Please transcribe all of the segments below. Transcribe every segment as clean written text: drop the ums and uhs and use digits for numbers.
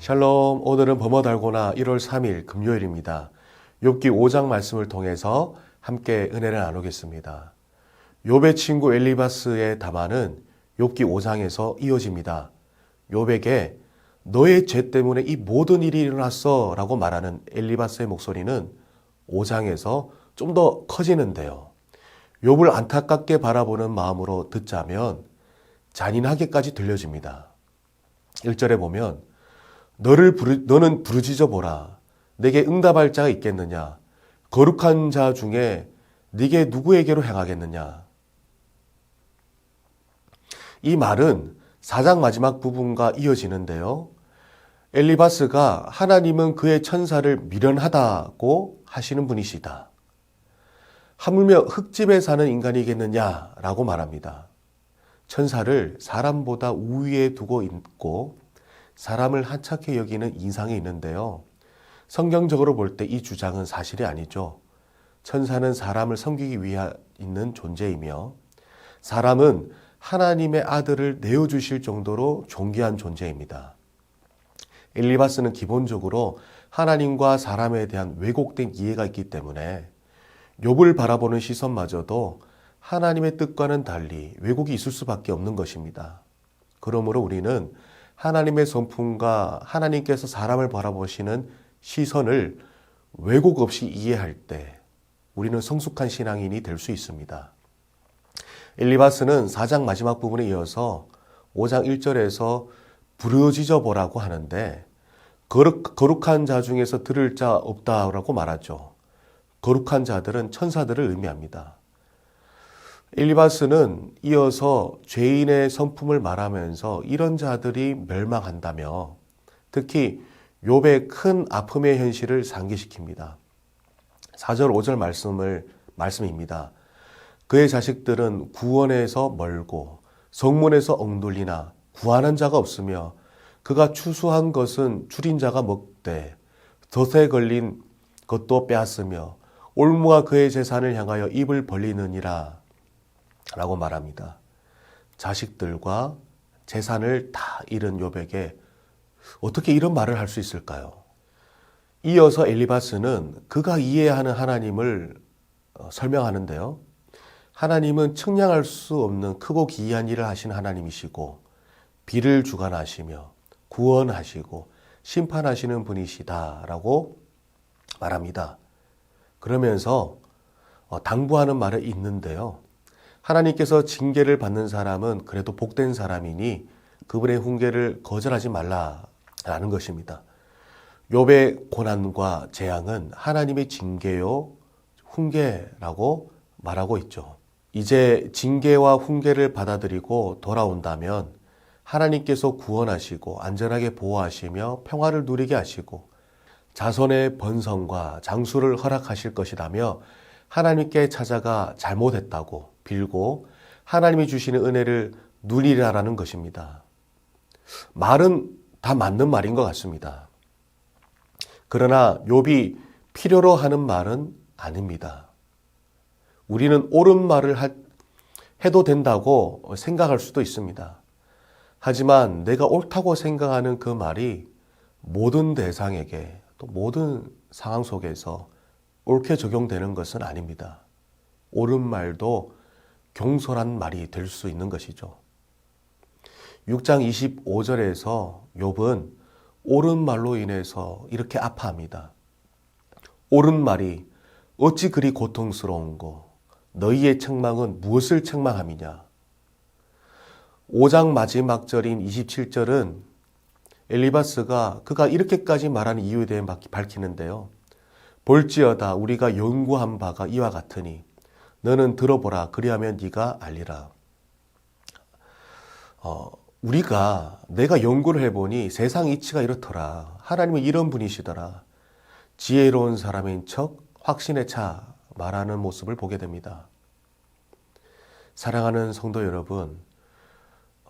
샬롬, 오늘은 범어달고나 1월 3일 금요일입니다. 욥기 5장 말씀을 통해서 함께 은혜를 나누겠습니다. 욥의 친구 엘리바스의 담화는 욥기 5장에서 이어집니다. 욥에게 너의 죄 때문에 이 모든 일이 일어났어 라고 말하는 엘리바스의 목소리는 5장에서 좀 더 커지는데요. 욥을 안타깝게 바라보는 마음으로 듣자면 잔인하게까지 들려집니다. 1절에 보면 너는 부르짖어 보라. 내게 응답할 자가 있겠느냐? 거룩한 자 중에 네게 누구에게로 행하겠느냐? 이 말은 4장 마지막 부분과 이어지는데요. 엘리바스가 하나님은 그의 천사를 미련하다고 하시는 분이시다. 하물며 흙집에 사는 인간이겠느냐라고 말합니다. 천사를 사람보다 우위에 두고 있고 사람을 하찮게 여기는 인상이 있는데요. 성경적으로 볼 때 이 주장은 사실이 아니죠. 천사는 사람을 섬기기 위해 있는 존재이며 사람은 하나님의 아들을 내어주실 정도로 존귀한 존재입니다. 엘리바스는 기본적으로 하나님과 사람에 대한 왜곡된 이해가 있기 때문에 욥을 바라보는 시선마저도 하나님의 뜻과는 달리 왜곡이 있을 수밖에 없는 것입니다. 그러므로 우리는 하나님의 성품과 하나님께서 사람을 바라보시는 시선을 왜곡 없이 이해할 때 우리는 성숙한 신앙인이 될 수 있습니다. 엘리바스는 4장 마지막 부분에 이어서 5장 1절에서 부르짖어 보라고 하는데 거룩한 자 중에서 들을 자 없다라고 말하죠. 거룩한 자들은 천사들을 의미합니다. 엘리바스는 이어서 죄인의 성품을 말하면서 이런 자들이 멸망한다며 특히 욥의 큰 아픔의 현실을 상기시킵니다. 4절 5절 말씀입니다. 그의 자식들은 구원에서 멀고 성문에서 엉돌리나 구하는 자가 없으며 그가 추수한 것은 줄인 자가 먹되 덫에 걸린 것도 빼앗으며 올무가 그의 재산을 향하여 입을 벌리느니라 라고 말합니다. 자식들과 재산을 다 잃은 욥에게 어떻게 이런 말을 할 수 있을까요? 이어서 엘리바스는 그가 이해하는 하나님을 설명하는데요. 하나님은 측량할 수 없는 크고 기이한 일을 하신 하나님이시고 비를 주관하시며 구원하시고 심판하시는 분이시다라고 말합니다. 그러면서 당부하는 말이 있는데요. 하나님께서 징계를 받는 사람은 그래도 복된 사람이니 그분의 훈계를 거절하지 말라라는 것입니다. 욥의 고난과 재앙은 하나님의 징계요 훈계라고 말하고 있죠. 이제 징계와 훈계를 받아들이고 돌아온다면 하나님께서 구원하시고 안전하게 보호하시며 평화를 누리게 하시고 자손의 번성과 장수를 허락하실 것이라며 하나님께 찾아가 잘못했다고 빌고 하나님이 주시는 은혜를 누리라라는 것입니다. 말은 다 맞는 말인 것 같습니다. 그러나 욥이 필요로 하는 말은 아닙니다. 우리는 옳은 말을 해도 된다고 생각할 수도 있습니다. 하지만 내가 옳다고 생각하는 그 말이 모든 대상에게 또 모든 상황 속에서 옳게 적용되는 것은 아닙니다. 옳은 말도 경솔한 말이 될 수 있는 것이죠. 6장 25절에서 욥은 옳은 말로 인해서 이렇게 아파합니다. 옳은 말이 어찌 그리 고통스러운고 너희의 책망은 무엇을 책망함이냐. 5장 마지막 절인 27절은 엘리바스가 그가 이렇게까지 말하는 이유에 대해 밝히는데요. 볼지어다 우리가 연구한 바가 이와 같으니 너는 들어보라 그리하면 네가 알리라. 내가 연구를 해보니 세상 이치가 이렇더라. 하나님은 이런 분이시더라. 지혜로운 사람인 척 확신에 차 말하는 모습을 보게 됩니다. 사랑하는 성도 여러분,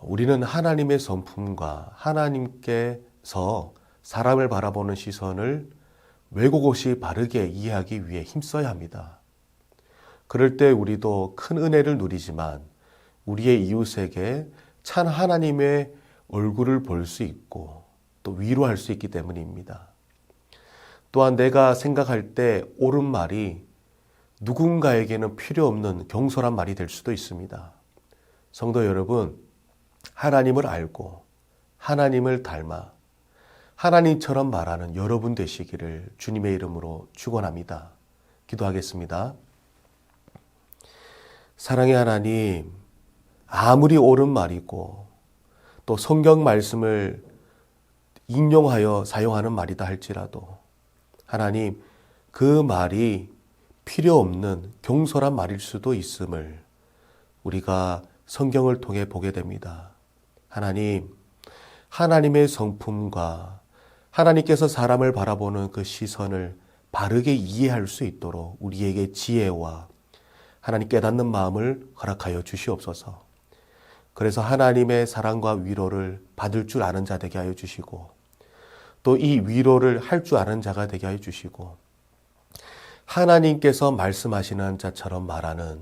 우리는 하나님의 성품과 하나님께서 사람을 바라보는 시선을 왜곡 없이 바르게 이해하기 위해 힘써야 합니다. 그럴 때 우리도 큰 은혜를 누리지만 우리의 이웃에게 참 하나님의 얼굴을 볼 수 있고 또 위로할 수 있기 때문입니다. 또한 내가 생각할 때 옳은 말이 누군가에게는 필요 없는 경솔한 말이 될 수도 있습니다. 성도 여러분, 하나님을 알고 하나님을 닮아 하나님처럼 말하는 여러분 되시기를 주님의 이름으로 축원합니다. 기도하겠습니다. 사랑의 하나님, 아무리 옳은 말이고 또 성경 말씀을 인용하여 사용하는 말이다 할지라도 하나님, 그 말이 필요 없는 경솔한 말일 수도 있음을 우리가 성경을 통해 보게 됩니다. 하나님, 하나님의 성품과 하나님께서 사람을 바라보는 그 시선을 바르게 이해할 수 있도록 우리에게 지혜와 하나님 깨닫는 마음을 허락하여 주시옵소서. 그래서 하나님의 사랑과 위로를 받을 줄 아는 자 되게 하여 주시고 또 이 위로를 할 줄 아는 자가 되게 하여 주시고 하나님께서 말씀하시는 자처럼 말하는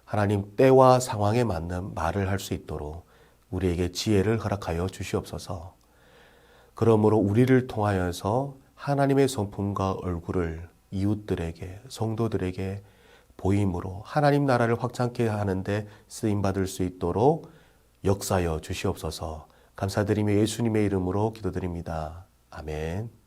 하나님 때와 상황에 맞는 말을 할 수 있도록 우리에게 지혜를 허락하여 주시옵소서. 그러므로 우리를 통하여서 하나님의 성품과 얼굴을 이웃들에게, 성도들에게 보임으로 하나님 나라를 확장케 하는데 쓰임받을 수 있도록 역사하여 주시옵소서. 감사드리며 예수님의 이름으로 기도드립니다. 아멘.